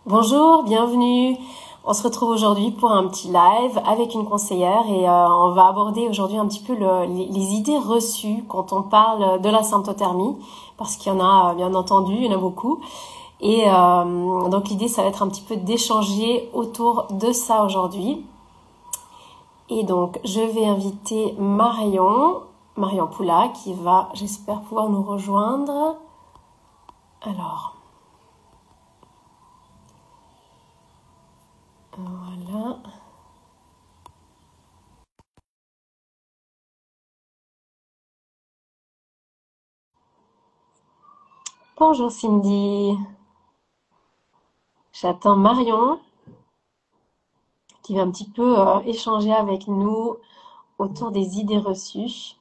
Bonjour, bienvenue. On se retrouve aujourd'hui pour un petit live avec une conseillère et on va aborder aujourd'hui un petit peu les idées reçues quand on parle de la symptothermie, parce qu'il y en a bien entendu, il y en a beaucoup. Et donc l'idée, ça va être un petit peu d'échanger autour de ça aujourd'hui. Et donc, je vais inviter Marion Poula, qui va, j'espère, pouvoir nous rejoindre. Alors, voilà. Bonjour Cindy. J'attends Marion qui va un petit peu échanger avec nous autour des idées reçues.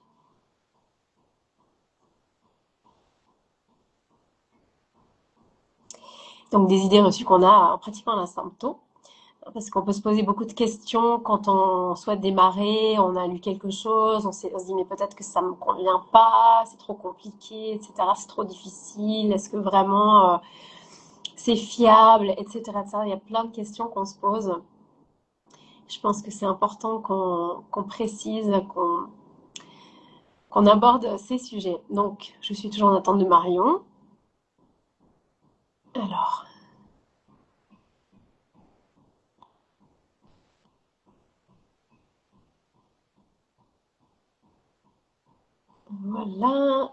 Donc des idées reçues qu'on a en pratiquant la sympto. Parce qu'on peut se poser beaucoup de questions quand on souhaite démarrer, on a lu quelque chose, on se dit mais peut-être que ça me convient pas, c'est trop compliqué, etc. C'est trop difficile, est-ce que vraiment c'est fiable, etc., etc. Il y a plein de questions qu'on se pose. Je pense que c'est important qu'on précise, qu'on aborde ces sujets. Donc, je suis toujours en attente de Marion. Alors, voilà.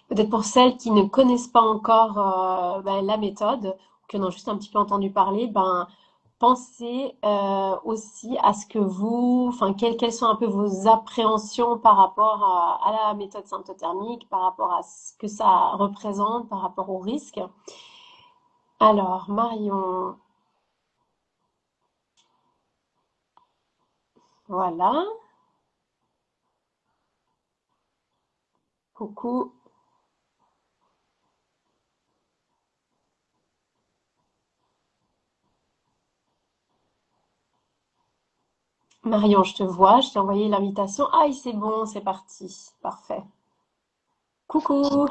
Peut-être pour celles qui ne connaissent pas encore la méthode, qui en ont juste un petit peu entendu parler, pensez aussi à ce que vous, enfin, quelles sont un peu vos appréhensions par rapport à la méthode symptothermique, par rapport à ce que ça représente, par rapport au risque. Alors, Marion, voilà. Coucou. Marion, je te vois, je t'ai envoyé l'invitation. Ah, c'est bon, c'est parti. Parfait. Coucou.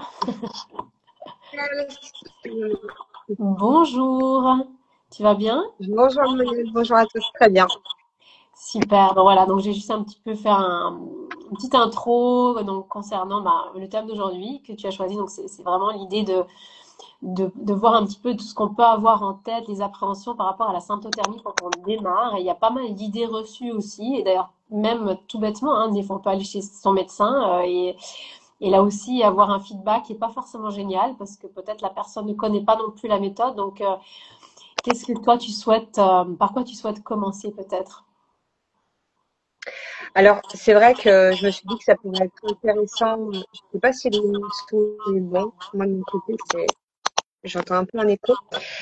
Bonjour. Tu vas bien? Bonjour, bonjour à tous, très bien. Super. Bon, voilà, donc j'ai juste un petit peu fait une petite intro donc, concernant le thème d'aujourd'hui que tu as choisi. Donc, c'est vraiment l'idée de voir un petit peu tout ce qu'on peut avoir en tête, les appréhensions par rapport à la symptothermie quand on démarre. Et il y a pas mal d'idées reçues aussi. Et d'ailleurs, même tout bêtement, hein, des fois, on peut aller chez son médecin et là aussi avoir un feedback qui n'est pas forcément génial parce que peut-être la personne ne connaît pas non plus la méthode. Donc, qu'est-ce que toi, tu souhaites, par quoi tu souhaites commencer peut-être? Alors, c'est vrai que je me suis dit que ça pourrait être intéressant. Je sais pas si le son est bon. Moi, de mon côté, j'entends un peu un écho.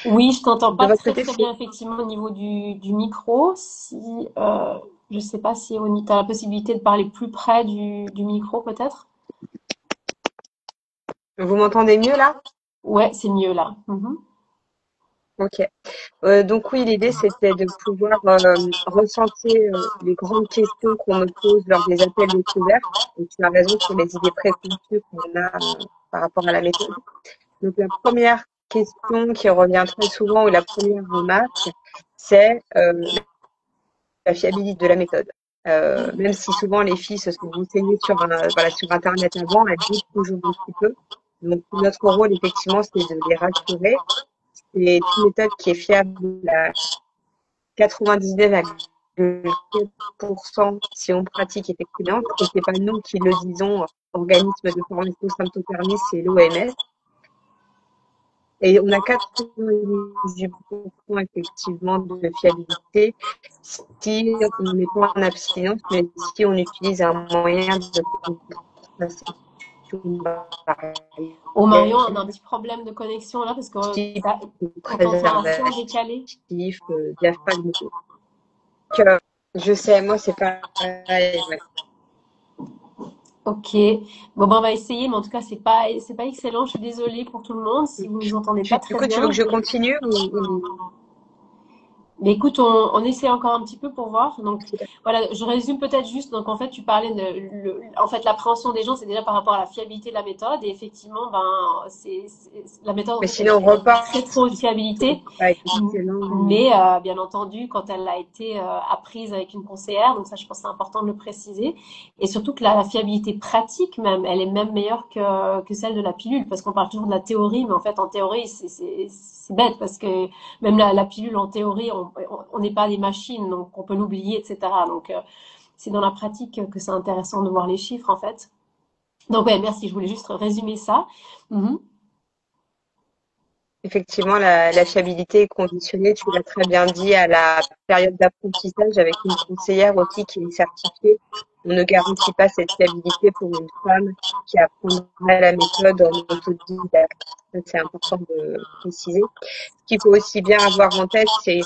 Oui, je t'entends De pas votre très côté, très c'est, bien effectivement au niveau du micro. Si je sais pas si tu as la possibilité de parler plus près du micro peut-être. vous m'entendez mieux là? Ouais, c'est mieux là. Mhm. Ok. Donc oui, l'idée, c'était de pouvoir recenser les grandes questions qu'on me pose lors des appels découvertes. Et tu as raison sur les idées préconçues qu'on a par rapport à la méthode. Donc la première question qui revient très souvent, ou la première remarque, c'est la fiabilité de la méthode. Même si souvent les filles se sont renseignées voilà, sur Internet avant, elles doutent toujours un petit peu. Donc notre rôle, effectivement, c'est de les rassurer. C'est une méthode qui est fiable à 99,4% si on pratique effectivement, et c'est pas nous qui le disons, organisme de formation symptothermie, c'est l'OMS. Et on a 98% effectivement de fiabilité si on n'est pas en abstinence, mais si on utilise un moyen de contraception Oh Marion, on a un barrière, petit problème de connexion là parce que type t'entends ça assez en préservatif, décalé. diaphragme. Que je sais, moi c'est pareil. Ouais. Ok. Bon on va essayer, mais en tout cas c'est pas excellent. Je suis désolée pour tout le monde si vous nous entendez pas Du très coup, tu veux bien. que je continue ou... Mais écoute, on essaie encore un petit peu pour voir. Donc voilà, je résume peut-être juste. Donc en fait, tu parlais de en fait l'appréhension des gens, c'est déjà par rapport à la fiabilité de la méthode. Et effectivement, ben la méthode en Mais fait, sinon, on elle a une repart, très très haute fiabilité. pas être excellent. Mais bien entendu, quand elle a été apprise avec une conseillère, donc ça, je pense que c'est important de le préciser. Et surtout que la fiabilité pratique même, elle est même meilleure que celle de la pilule, parce qu'on parle toujours de la théorie, mais en fait en théorie, c'est bête parce que même la pilule en théorie, on n'est pas des machines, donc on peut l'oublier, etc. Donc c'est dans la pratique que c'est intéressant de voir les chiffres en fait. Donc ouais, merci, je voulais juste résumer ça. Mhm. Effectivement, la fiabilité est conditionnée, tu l'as très bien dit, à la période d'apprentissage avec une conseillère aussi qui est certifiée. On ne garantit pas cette fiabilité pour une femme qui apprendrait la méthode en autodidacte. C'est important de préciser. Ce qu'il faut aussi bien avoir en tête, c'est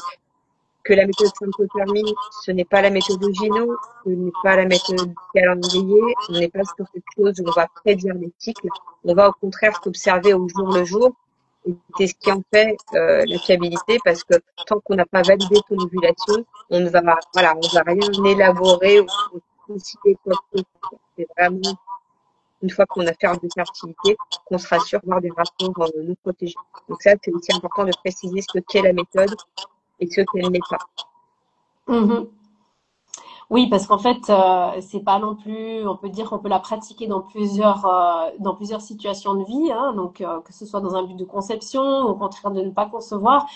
que la méthode symptothermie, ce n'est pas la méthode Ogino, ce n'est pas la méthode calendrier, on n'est pas sur quelque chose où on va prédire les cycles, on va au contraire s'observer au jour le jour, et c'est ce qui en fait la fiabilité, parce que tant qu'on n'a pas validé ton ovulation, on ne va, voilà, on va rien élaborer ou décider quoi que ce soit. C'est vraiment une fois qu'on a fait un de fertilité, qu'on sera sûr d'avoir des rapports non protégés. Donc ça, c'est aussi important de préciser ce qu'est la méthode et ce qu'elle n'est pas. Mhm. Oui, parce qu'en fait, c'est pas non plus, on peut dire qu'on peut la pratiquer dans plusieurs situations de vie, hein, donc que ce soit dans un but de conception, ou au contraire de ne pas concevoir.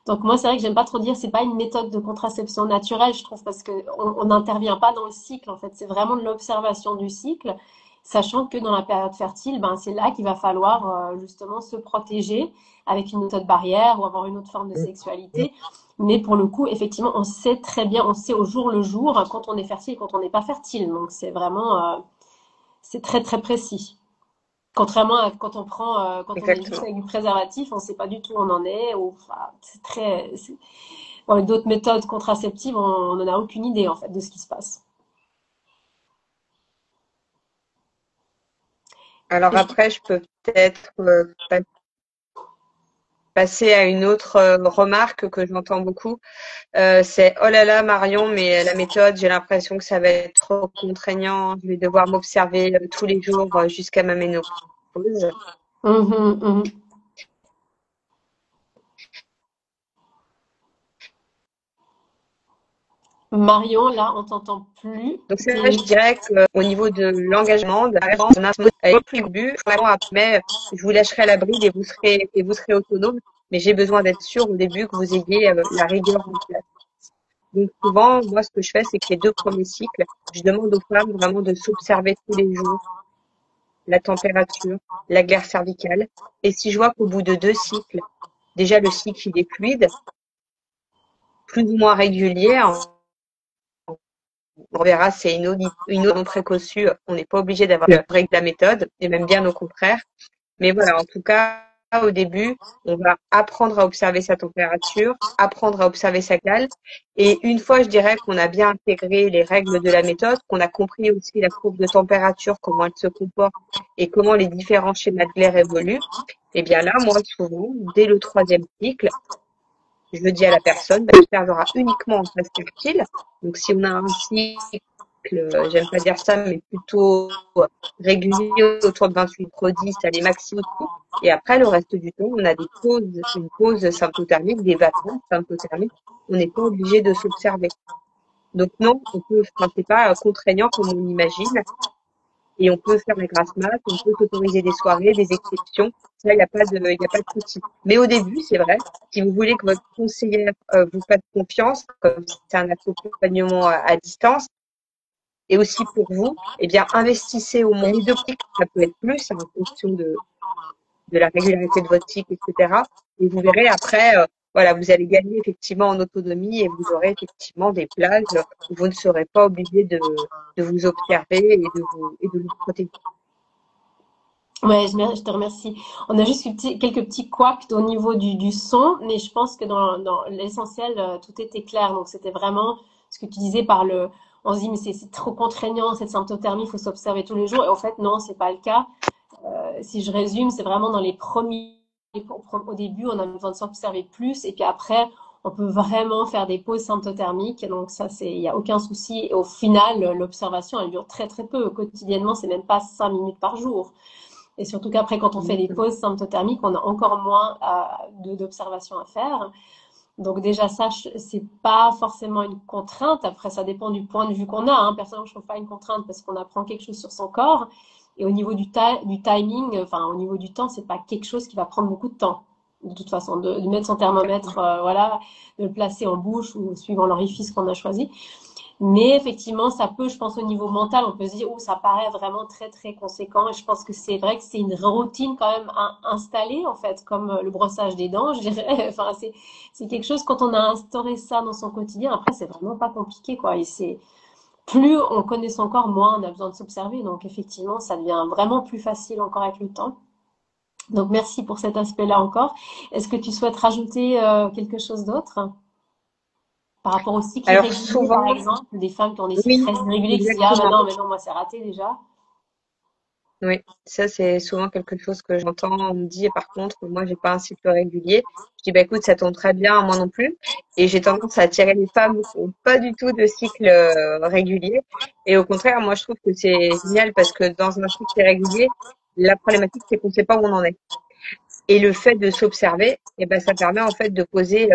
Donc moi, c'est vrai que j'aime pas trop dire, c'est pas une méthode de contraception naturelle, je trouve, parce que on n'intervient pas dans le cycle, en fait, c'est vraiment de l'observation du cycle, sachant que dans la période fertile, ben c'est là qu'il va falloir justement se protéger avec une méthode barrière ou avoir une autre forme de sexualité. Mais pour le coup, effectivement, on sait très bien, on sait au jour le jour quand on est fertile et quand on n'est pas fertile. Donc c'est vraiment, c'est très très précis. Contrairement à quand on est juste Exactement. avec du préservatif, on ne sait pas du tout où on en est. Ou, enfin, bon, d'autres méthodes contraceptives, on n'en a aucune idée en fait de ce qui se passe. Alors après, je peux peut-être passer à une autre remarque que j'entends beaucoup. C'est oh là là Marion, mais la méthode, j'ai l'impression que ça va être trop contraignant. Je vais devoir m'observer tous les jours jusqu'à ma ménopause. Mhm, mhm. Marion, là, on t'entend plus. Donc c'est vrai, je dirais qu'au niveau de l'engagement, de la réponse, elle est plus aiguë. Après, je vous lâcherai la bride et vous serez autonome. Mais j'ai besoin d'être sûr au début que vous ayez la rigueur en place. Donc souvent, moi, ce que je fais, c'est que les 2 premiers cycles, je demande aux femmes vraiment de s'observer tous les jours, la température, la glaire cervicale. Et si je vois qu'au bout de 2 cycles, déjà le cycle il est fluide, plus ou moins régulier, on verra, c'est une autre non préconçue. On n'est pas obligé d'avoir la règle de la méthode, et même bien au contraire. Mais voilà, en tout cas, au début, on va apprendre à observer sa température, apprendre à observer sa cale. Et une fois, je dirais qu'on a bien intégré les règles de la méthode, qu'on a compris aussi la courbe de température, comment elle se comporte et comment les différents schémas de glaire évoluent, et bien là, moi, souvent, dès le 3e cycle, je dis à la personne, bah, j'observera uniquement en phase fertile. Donc, si on a un cycle, j'aime pas dire ça, mais plutôt régulier autour de 28-10, allez, maxi aussi. Et après, le reste du temps, on a des pauses, une pause symptothermique, des vacances symptothermiques. On n'est pas obligé de s'observer. Donc non, on peut, enfin, c'est pas contraignant comme on imagine. Et on peut faire la grasse mat, on peut s'autoriser des soirées, des exceptions. Ça, il y a pas de souci. Mais au début, c'est vrai, si vous voulez que votre conseillère vous fasse confiance, comme c'est un accompagnement à distance, et aussi pour vous, eh bien, investissez au moins les 2 cycles, ça peut être plus, hein, en fonction de la régularité de votre cycle, etc. Et vous verrez après, voilà, vous allez gagner effectivement en autonomie et vous aurez effectivement des plages où vous ne serez pas obligé de vous observer et de vous protéger. Ouais, je te remercie. On a juste quelques petits couacs au niveau du son, mais je pense que dans l'essentiel, tout était clair. Donc, c'était vraiment ce que tu disais on se dit, mais c'est trop contraignant, cette symptothermie, il faut s'observer tous les jours. Et en fait, non, c'est pas le cas. Si je résume, c'est vraiment dans les premiers, au début, on a besoin de s'observer plus. Et puis après, On peut vraiment faire des pauses symptothermiques, donc ça, il n'y a aucun souci. Et au final, l'observation, elle dure très très peu. Quotidiennement, c'est même pas 5 minutes par jour. Et surtout qu'après, quand on fait des pauses symptothermiques, on a encore moins d'observations à faire. Donc déjà ça, c'est pas forcément une contrainte. Après, ça dépend du point de vue qu'on a, hein. Personnellement, je trouve pas une contrainte parce qu'on apprend quelque chose sur son corps. Et au niveau du timing, enfin au niveau du temps, c'est pas quelque chose qui va prendre beaucoup de temps. De toute façon, de mettre son thermomètre, voilà, de le placer en bouche ou suivant l'orifice qu'on a choisi. Mais effectivement, ça peut, je pense, au niveau mental, on peut se dire, oh, ça paraît vraiment très, très conséquent. Et je pense que c'est vrai que c'est une routine quand même installée, en fait, comme le brossage des dents, je dirais. Enfin, c'est quelque chose, quand on a instauré ça dans son quotidien, après, c'est vraiment pas compliqué, quoi. Et c'est, plus on connaît son corps, moins on a besoin de s'observer. Donc, effectivement, ça devient vraiment plus facile encore avec le temps. Donc, merci pour cet aspect-là encore. Est-ce que tu souhaites rajouter quelque chose d'autre? Par rapport au cycle Alors irrégulier, par souvent, exemple, des femmes qui ont des cycles oui, très irréguliers qui se disent, ah ben exactement. non, mais non, moi c'est raté déjà. Oui, ça c'est souvent quelque chose que j'entends. On me dit, par contre, moi j'ai pas un cycle régulier. Je dis, bah écoute, ça tombe très bien, moi non plus. Et j'ai tendance à attirer les femmes qui n'ont pas du tout de cycle régulier. Et au contraire, moi je trouve que c'est génial parce que dans un cycle irrégulier, la problématique c'est qu'on ne sait pas où on en est. Et le fait de s'observer, eh ben, ça permet en fait de poser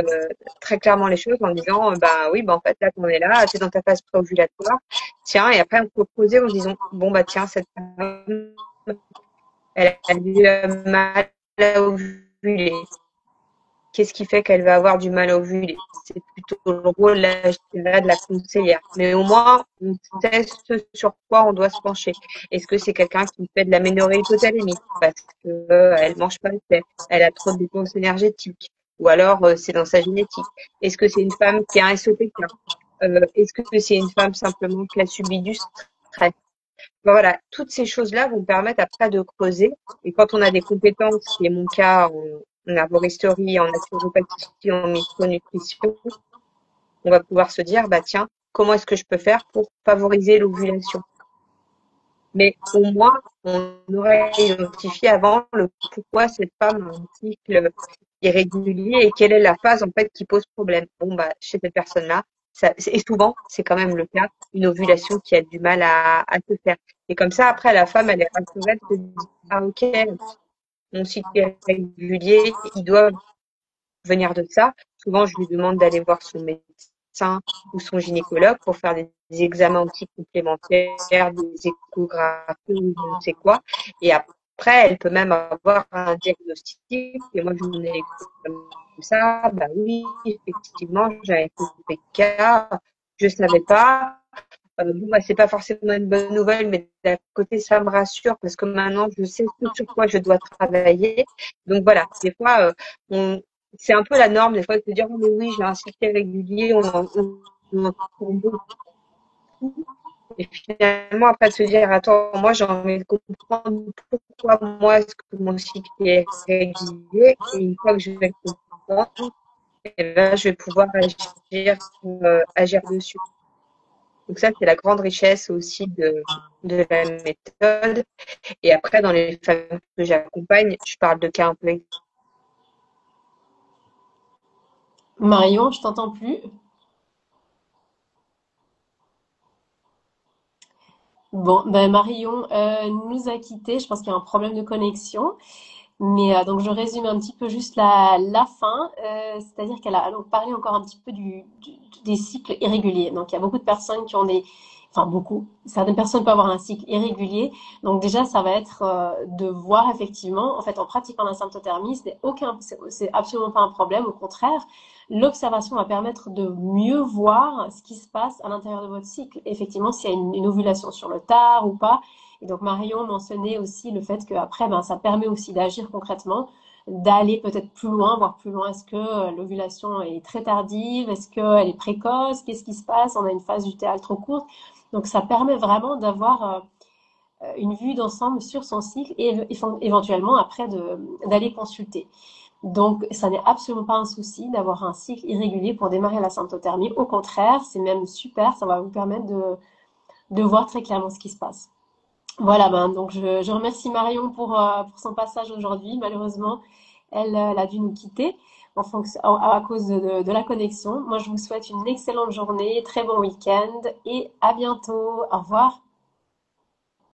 très clairement les choses en disant, bah oui, bah en fait là qu'on est là, tu es dans ta phase préovulatoire, tiens, et après on peut poser en disant, bon bah tiens, cette femme, elle a du mal à ovuler. Qu'est-ce qui fait qu'elle va avoir du mal à ovuler? C'est plutôt le rôle, là, je dirais, de la conseillère. Mais au moins, on sait ce sur quoi on doit se pencher. Est-ce que c'est quelqu'un qui fait de l'aménorrhée hypothalamique parce que elle mange pas assez, elle a trop de dépenses énergétiques, ou alors c'est dans sa génétique. Est-ce que c'est une femme qui a un SOPK? Est-ce que c'est une femme simplement qui a subi du stress? Ben voilà, toutes ces choses-là vont permettre après de creuser. Et quand on a des compétences, qui est mon cas en arboristerie, en naturopathie, en micronutrition, on va pouvoir se dire, bah tiens, comment est-ce que je peux faire pour favoriser l'ovulation? Mais au moins, on aurait identifié avant le pourquoi cette femme a un cycle irrégulier et quelle est la phase en fait qui pose problème. Bon bah chez cette personne-là, et souvent c'est quand même le cas, une ovulation qui a du mal à se faire. Et comme ça après la femme elle est rassurée, elle se dit ah ok mon cycle est régulier, il doit venir de ça. Souvent je lui demande d'aller voir son médecin ou son gynécologue pour faire des examens aussi complémentaires, des échographies ou je ne sais quoi. Et après, elle peut même avoir un diagnostic. Et moi, je m'en ai comme ça. Bah oui, effectivement, j'avais fait des cas. Je savais pas. Bon, bah, c'est pas forcément une bonne nouvelle, mais d'un côté, ça me rassure parce que maintenant, je sais ce sur quoi je dois travailler. Donc voilà, des fois, c'est un peu la norme, des fois, de se dire, oh, mais oui, j'ai un cycle régulier, on entend beaucoup. Et finalement, après, de se dire, attends, moi, j'ai envie de comprendre pourquoi moi, est-ce que mon cycle est régulier. Et une fois que je vais le comprendre, eh ben, je vais pouvoir agir dessus. Donc ça, c'est la grande richesse aussi de la méthode. Et après, dans les femmes que j'accompagne, je parle de cas un peu. Marion, je t'entends plus. Bon, ben Marion nous a quittés. Je pense qu'il y a un problème de connexion. Mais donc je résume un petit peu juste la fin. C'est-à-dire qu'elle a donc parlé encore un petit peu des cycles irréguliers. Donc il y a beaucoup de personnes qui ont enfin beaucoup, certaines personnes peuvent avoir un cycle irrégulier. Donc déjà ça va être de voir effectivement, en fait en pratiquant la symptothermie, c'est absolument pas un problème. Au contraire, l'observation va permettre de mieux voir ce qui se passe à l'intérieur de votre cycle. Effectivement, s'il y a une ovulation sur le tard ou pas. Et donc Marion mentionnait aussi le fait qu'après, ben, ça permet aussi d'agir concrètement, d'aller peut-être plus loin, voir plus loin. Est-ce que l'ovulation est très tardive? Est-ce qu'elle est précoce? Qu'est-ce qui se passe? On a une phase lutéale trop courte. Donc ça permet vraiment d'avoir une vue d'ensemble sur son cycle et éventuellement après d'aller consulter. Donc ça n'est absolument pas un souci d'avoir un cycle irrégulier pour démarrer la symptothermie. Au contraire, c'est même super, ça va vous permettre de voir très clairement ce qui se passe. Voilà, ben, donc je remercie Marion pour son passage aujourd'hui. Malheureusement, elle a dû nous quitter. à cause de la connexion. Moi, je vous souhaite une excellente journée, très bon week-end et à bientôt. Au revoir.